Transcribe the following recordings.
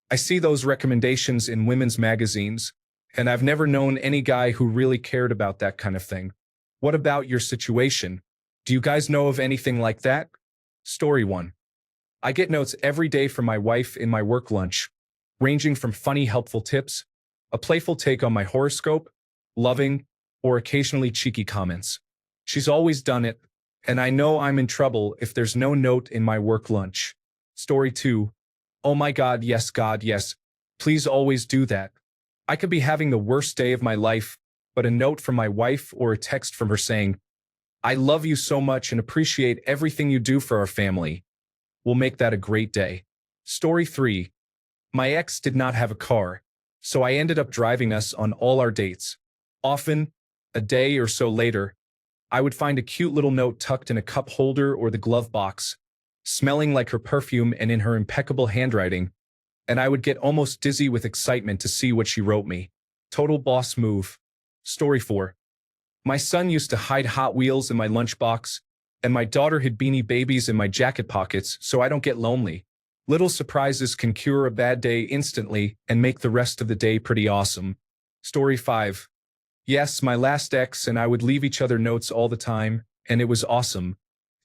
I see those recommendations in women's magazines, and I've never known any guy who really cared about that kind of thing. What about your situation? Do you guys know of anything like that? Story 1. I get notes every day from my wife in my work lunch, ranging from funny, helpful tips, a playful take on my horoscope, loving, or occasionally cheeky comments. She's always done it, and I know I'm in trouble if there's no note in my work lunch. Story 2. Oh my God, yes. Please always do that. I could be having the worst day of my life, but a note from my wife or a text from her saying, I love you so much and appreciate everything you do for our family, will make that a great day. Story 3. My ex did not have a car, so I ended up driving us on all our dates. Often, a day or so later, I would find a cute little note tucked in a cup holder or the glove box, smelling like her perfume and in her impeccable handwriting, and I would get almost dizzy with excitement to see what she wrote me. Total boss move. Story 4. My son used to hide Hot Wheels in my lunchbox, and my daughter hid Beanie Babies in my jacket pockets so I don't get lonely. Little surprises can cure a bad day instantly and make the rest of the day pretty awesome. Story 5. Yes, my last ex and I would leave each other notes all the time, and it was awesome.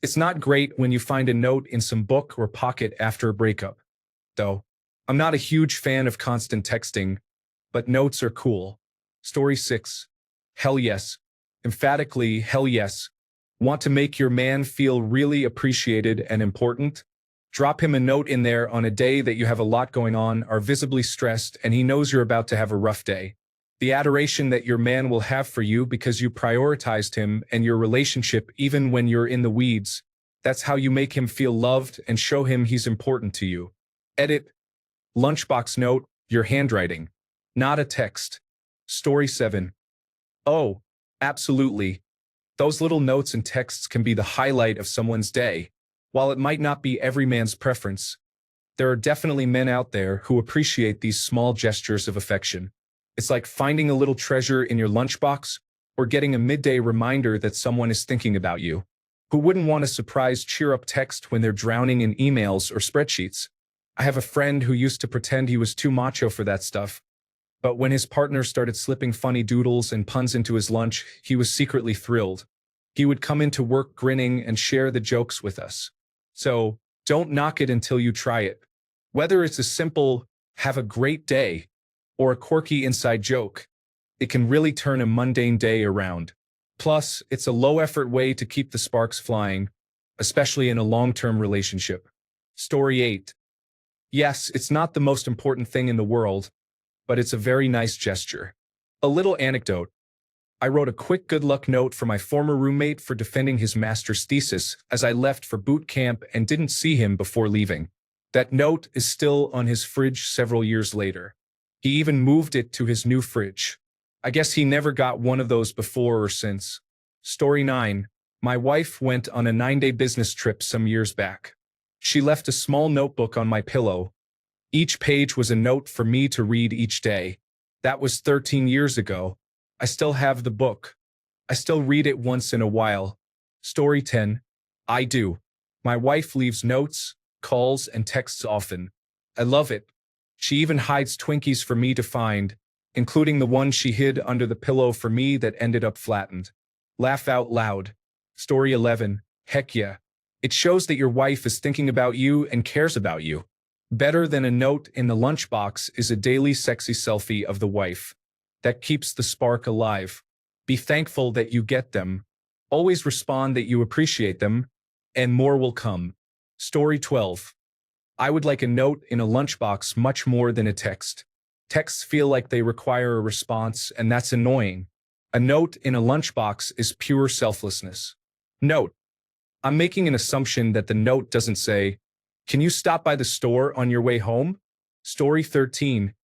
It's not great when you find a note in some book or pocket after a breakup, though. I'm not a huge fan of constant texting, but notes are cool. Story 6. Hell yes. Emphatically, hell yes. Want to make your man feel really appreciated and important? Drop him a note in there on a day that you have a lot going on, are visibly stressed, and he knows you're about to have a rough day. The adoration that your man will have for you because you prioritized him and your relationship even when you're in the weeds. That's how you make him feel loved and show him he's important to you. Edit. Lunchbox note, your handwriting. Not a text. Story 7. Oh, absolutely. Those little notes and texts can be the highlight of someone's day. While it might not be every man's preference, there are definitely men out there who appreciate these small gestures of affection. It's like finding a little treasure in your lunchbox or getting a midday reminder that someone is thinking about you. Who wouldn't want a surprise cheer-up text when they're drowning in emails or spreadsheets? I have a friend who used to pretend he was too macho for that stuff, but when his partner started slipping funny doodles and puns into his lunch, he was secretly thrilled. He would come into work grinning and share the jokes with us. So, don't knock it until you try it. Whether it's a simple, have a great day, or a quirky inside joke, it can really turn a mundane day around. Plus, it's a low-effort way to keep the sparks flying, especially in a long-term relationship. Story 8. Yes, it's not the most important thing in the world, but it's a very nice gesture. A little anecdote. I wrote a quick good luck note for my former roommate for defending his master's thesis as I left for boot camp and didn't see him before leaving. That note is still on his fridge several years later. He even moved it to his new fridge. I guess he never got one of those before or since. Story 9. My wife went on a 9-day business trip some years back. She left a small notebook on my pillow. Each page was a note for me to read each day. That was 13 years ago. I still have the book. I still read it once in a while. Story 10. I do. My wife leaves notes, calls, and texts often. I love it. She even hides Twinkies for me to find, including the one she hid under the pillow for me that ended up flattened. Laugh out loud. Story 11. Heck yeah. It shows that your wife is thinking about you and cares about you. Better than a note in the lunchbox is a daily sexy selfie of the wife. That keeps the spark alive. Be thankful that you get them. Always respond that you appreciate them, and more will come. Story 12. I would like a note in a lunchbox much more than a text. Texts feel like they require a response, and that's annoying. A note in a lunchbox is pure selflessness. Note. I'm making an assumption that the note doesn't say, "Can you stop by the store on your way home?" Story 13.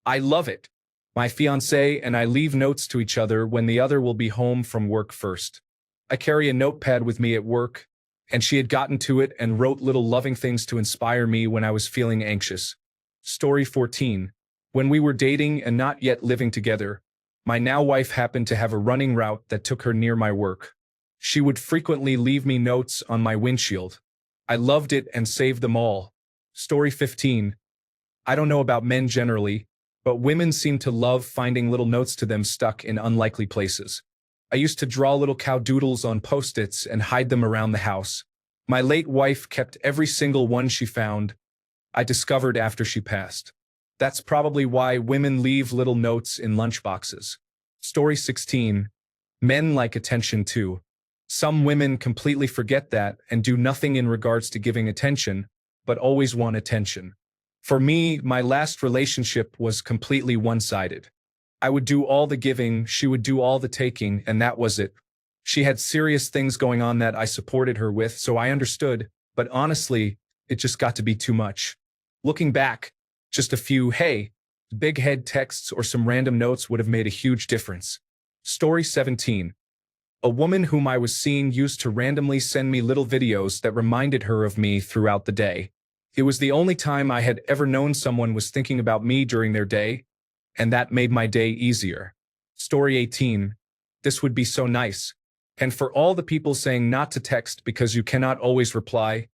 I love it. My fiancé and I leave notes to each other when the other will be home from work first. I carry a notepad with me at work, and she had gotten to it and wrote little loving things to inspire me when I was feeling anxious. Story 14. When we were dating and not yet living together, my now wife happened to have a running route that took her near my work. She would frequently leave me notes on my windshield. I loved it and saved them all. Story 15. I don't know about men generally, but women seem to love finding little notes to them stuck in unlikely places. I used to draw little cow doodles on post-its and hide them around the house. My late wife kept every single one she found. I discovered after she passed. That's probably why women leave little notes in lunchboxes. Story 16. Men like attention too. Some women completely forget that and do nothing in regards to giving attention, but always want attention. For me, my last relationship was completely one-sided. I would do all the giving, she would do all the taking, and that was it. She had serious things going on that I supported her with, so I understood, but honestly, it just got to be too much. Looking back, just a few, hey, big head texts or some random notes would have made a huge difference. Story 17. A woman whom I was seeing used to randomly send me little videos that reminded her of me throughout the day. It was the only time I had ever known someone was thinking about me during their day, and that made my day easier. Story 18. This would be so nice. And for all the people saying not to text because you cannot always reply,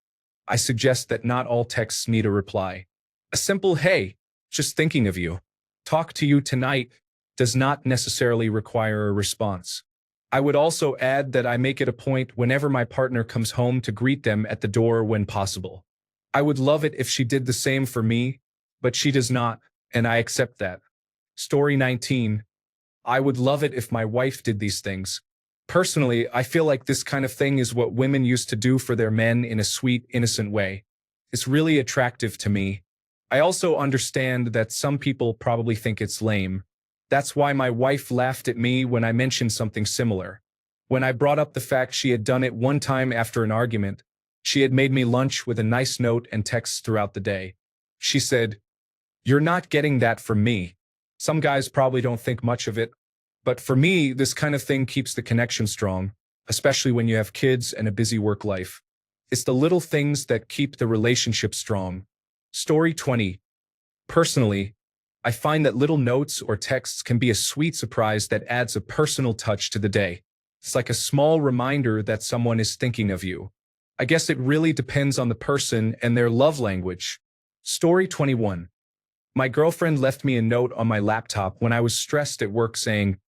I suggest that not all texts need a reply. A simple "hey, just thinking of you, talk to you tonight" does not necessarily require a response. I would also add that I make it a point whenever my partner comes home to greet them at the door when possible. I would love it if she did the same for me, but she does not, and I accept that. Story 19. I would love it if my wife did these things. Personally, I feel like this kind of thing is what women used to do for their men in a sweet, innocent way. It's really attractive to me. I also understand that some people probably think it's lame. That's why my wife laughed at me when I mentioned something similar. When I brought up the fact she had done it one time after an argument, she had made me lunch with a nice note and texts throughout the day. She said, "You're not getting that from me." Some guys probably don't think much of it, but for me, this kind of thing keeps the connection strong, especially when you have kids and a busy work life. It's the little things that keep the relationship strong. Story 20. Personally, I find that little notes or texts can be a sweet surprise that adds a personal touch to the day. It's like a small reminder that someone is thinking of you. I guess it really depends on the person and their love language. Story 21. My girlfriend left me a note on my laptop when I was stressed at work saying,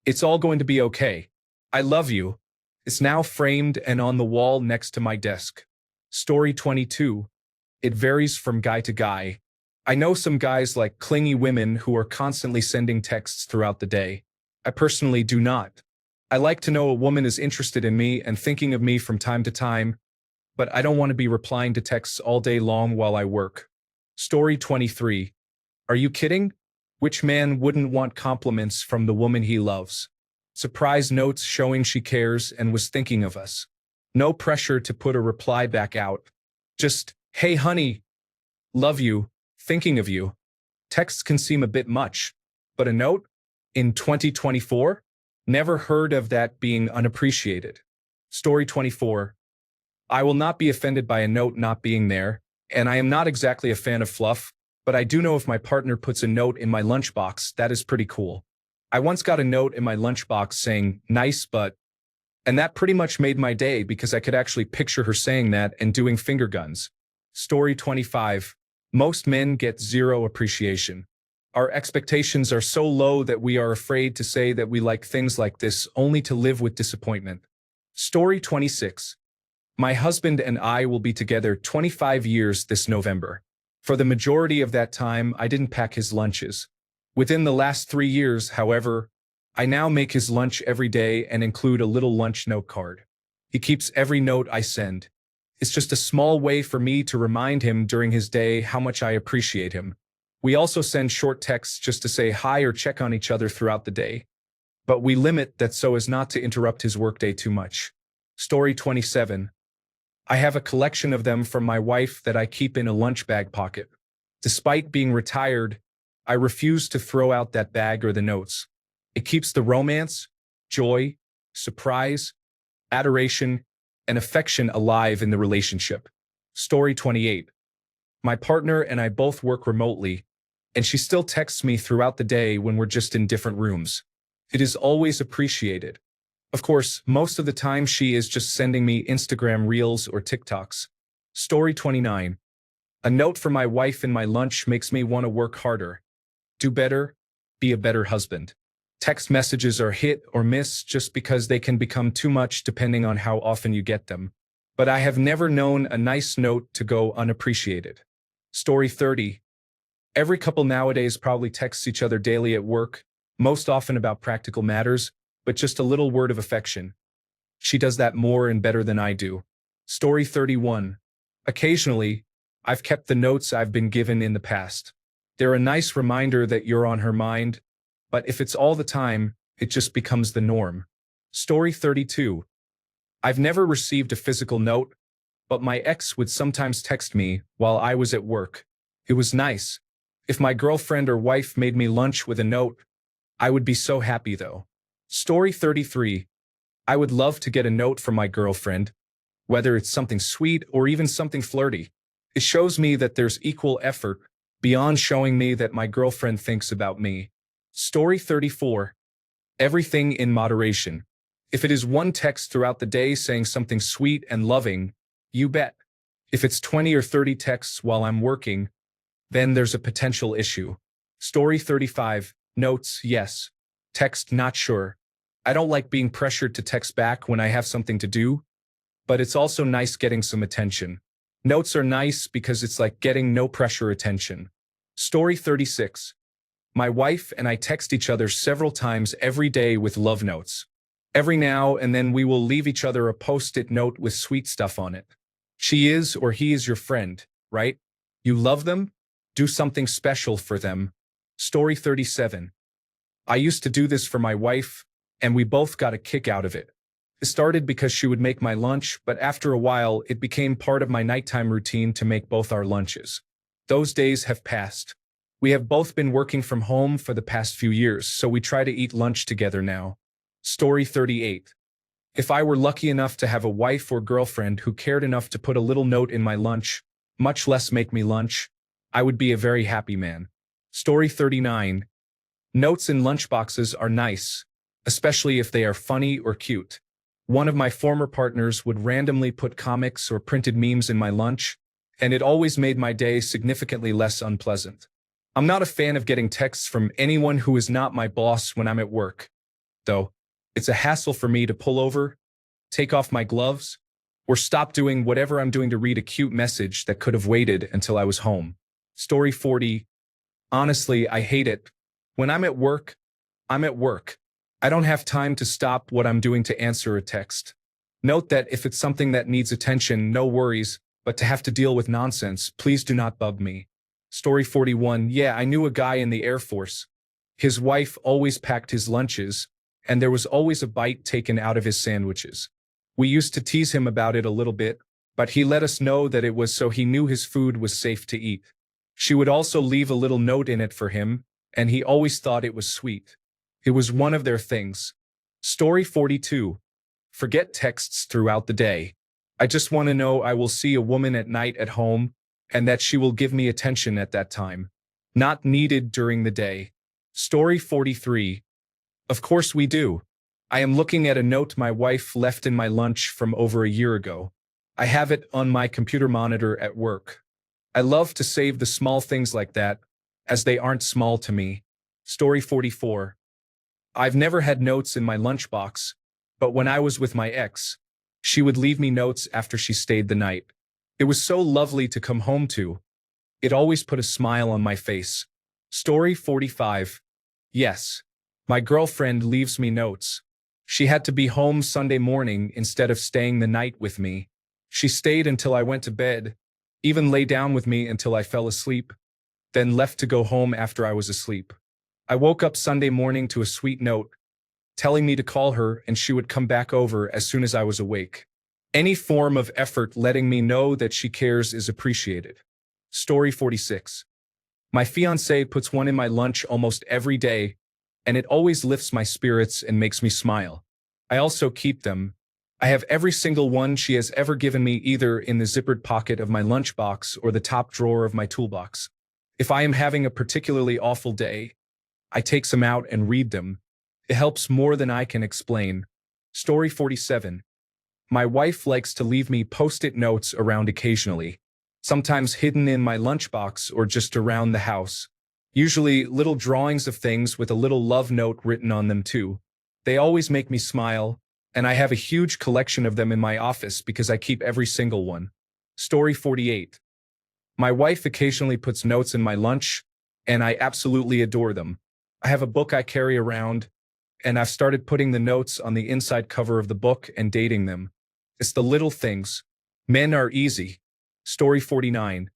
"It's all going to be okay. I love you." It's now framed and on the wall next to my desk. Story 22. It varies from guy to guy. I know some guys like clingy women who are constantly sending texts throughout the day. I personally do not. I like to know a woman is interested in me and thinking of me from time to time, but I don't want to be replying to texts all day long while I work. Story 23. Are you kidding? Which man wouldn't want compliments from the woman he loves? Surprise notes showing she cares and was thinking of us. No pressure to put a reply back out. Just, "Hey honey, love you, thinking of you." Texts can seem a bit much, but a note? In 2024? Never heard of that being unappreciated. Story 24. I will not be offended by a note not being there, and I am not exactly a fan of fluff, but I do know if my partner puts a note in my lunchbox, that is pretty cool. I once got a note in my lunchbox saying, "Nice, but," and that pretty much made my day because I could actually picture her saying that and doing finger guns. Story 25. Most men get zero appreciation. Our expectations are so low that we are afraid to say that we like things like this only to live with disappointment. Story 26. My husband and I will be together 25 years this November. For the majority of that time, I didn't pack his lunches. Within the last 3 years, however, I now make his lunch every day and include a little lunch note card. He keeps every note I send. It's just a small way for me to remind him during his day how much I appreciate him. We also send short texts just to say hi or check on each other throughout the day. But we limit that so as not to interrupt his workday too much. Story 27. I have a collection of them from my wife that I keep in a lunch bag pocket. Despite being retired, I refuse to throw out that bag or the notes. It keeps the romance, joy, surprise, adoration, and affection alive in the relationship. Story 28. My partner and I both work remotely, and she still texts me throughout the day when we're just in different rooms. It is always appreciated. Of course, most of the time she is just sending me Instagram Reels or TikToks. Story 29. A note from my wife in my lunch makes me want to work harder, do better, be a better husband. Text messages are hit or miss just because they can become too much depending on how often you get them. But I have never known a nice note to go unappreciated. Story 30. Every couple nowadays probably texts each other daily at work, most often about practical matters, but just a little word of affection. She does that more and better than I do. Story 31. Occasionally, I've kept the notes I've been given in the past. They're a nice reminder that you're on her mind, but if it's all the time, it just becomes the norm. Story 32. I've never received a physical note, but my ex would sometimes text me while I was at work. It was nice. If my girlfriend or wife made me lunch with a note, I would be so happy though. Story 33. I would love to get a note from my girlfriend, whether it's something sweet or even something flirty. It shows me that there's equal effort beyond showing me that my girlfriend thinks about me. Story 34. Everything in moderation. If it is one text throughout the day saying something sweet and loving, you bet. If it's 20 or 30 texts while I'm working, then there's a potential issue. Story 35. Notes, yes. Text, not sure. I don't like being pressured to text back when I have something to do, but it's also nice getting some attention. Notes are nice because it's like getting no pressure attention. Story 36. My wife and I text each other several times every day with love notes. Every now and then we will leave each other a post-it note with sweet stuff on it. She is or he is your friend, right? You love them? Do something special for them. Story 37. I used to do this for my wife, and we both got a kick out of it. It started because she would make my lunch, but after a while, it became part of my nighttime routine to make both our lunches. Those days have passed. We have both been working from home for the past few years, so we try to eat lunch together now. Story 38. If I were lucky enough to have a wife or girlfriend who cared enough to put a little note in my lunch, much less make me lunch, I would be a very happy man. Story 39. Notes in lunchboxes are nice, especially if they are funny or cute. One of my former partners would randomly put comics or printed memes in my lunch, and it always made my day significantly less unpleasant. I'm not a fan of getting texts from anyone who is not my boss when I'm at work, though. It's a hassle for me to pull over, take off my gloves, or stop doing whatever I'm doing to read a cute message that could have waited until I was home. Story 40. Honestly, I hate it. When I'm at work, I'm at work. I don't have time to stop what I'm doing to answer a text. Note that if it's something that needs attention, no worries, but to have to deal with nonsense, please do not bug me. Story 41. Yeah, I knew a guy in the Air Force. His wife always packed his lunches, and there was always a bite taken out of his sandwiches. We used to tease him about it a little bit, but he let us know that it was so he knew his food was safe to eat. She would also leave a little note in it for him, and he always thought it was sweet. It was one of their things. Story 42. Forget texts throughout the day. I just want to know I will see a woman at night at home, and that she will give me attention at that time. Not needed during the day. Story 43. Of course we do. I am looking at a note my wife left in my lunch from over a year ago. I have it on my computer monitor at work. I love to save the small things like that, as they aren't small to me. Story 44. I've never had notes in my lunchbox, but when I was with my ex, she would leave me notes after she stayed the night. It was so lovely to come home to. It always put a smile on my face. Story 45. Yes. My girlfriend leaves me notes. She had to be home Sunday morning instead of staying the night with me. She stayed until I went to bed, even lay down with me until I fell asleep, then left to go home after I was asleep. I woke up Sunday morning to a sweet note, telling me to call her and she would come back over as soon as I was awake. Any form of effort letting me know that she cares is appreciated. Story 46. My fiancée puts one in my lunch almost every day, and it always lifts my spirits and makes me smile. I also keep them. I have every single one she has ever given me either in the zippered pocket of my lunchbox or the top drawer of my toolbox. If I am having a particularly awful day, I take some out and read them. It helps more than I can explain. Story 47. My wife likes to leave me post-it notes around occasionally. sometimes hidden in my lunchbox or just around the house. Usually little drawings of things with a little love note written on them too. They always make me smile, and I have a huge collection of them in my office because I keep every single one. Story 48. My wife occasionally puts notes in my lunch, and I absolutely adore them. I have a book I carry around, and I've started putting the notes on the inside cover of the book and dating them. It's the little things. Men are easy. Story 49.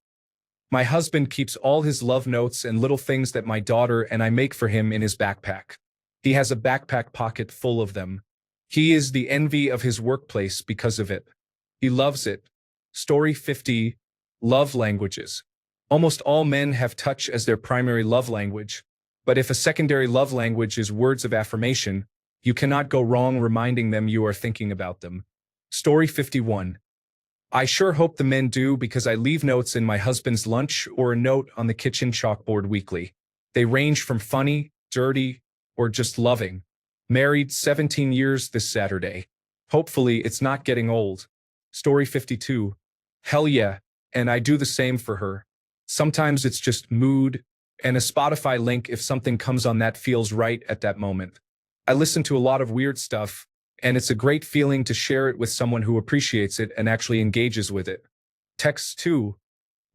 My husband keeps all his love notes and little things that my daughter and I make for him in his backpack. He has a backpack pocket full of them. He is the envy of his workplace because of it. He loves it. Story 50. Love languages. Almost all men have touch as their primary love language, but if a secondary love language is words of affirmation, you cannot go wrong reminding them you are thinking about them. Story 51. I sure hope the men do because I leave notes in my husband's lunch or a note on the kitchen chalkboard weekly. They range from funny, dirty, or just loving. Married 17 years this Saturday. Hopefully it's not getting old. Story 52. Hell yeah, and I do the same for her. Sometimes it's just mood and a Spotify link if something comes on that feels right at that moment. I listen to a lot of weird stuff, and it's a great feeling to share it with someone who appreciates it and actually engages with it. Texts too,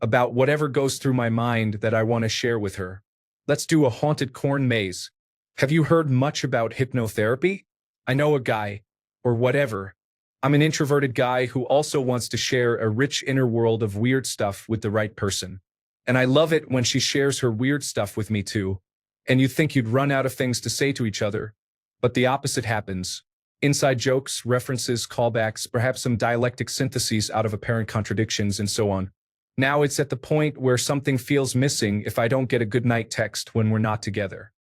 about whatever goes through my mind that I want to share with her. Let's do a haunted corn maze. Have you heard much about hypnotherapy? I know a guy, or whatever. I'm an introverted guy who also wants to share a rich inner world of weird stuff with the right person. And I love it when she shares her weird stuff with me too. And you think you'd run out of things to say to each other, but the opposite happens. Inside jokes, references, callbacks, perhaps some dialectic syntheses out of apparent contradictions, and so on. Now it's at the point where something feels missing if I don't get a good night text when we're not together.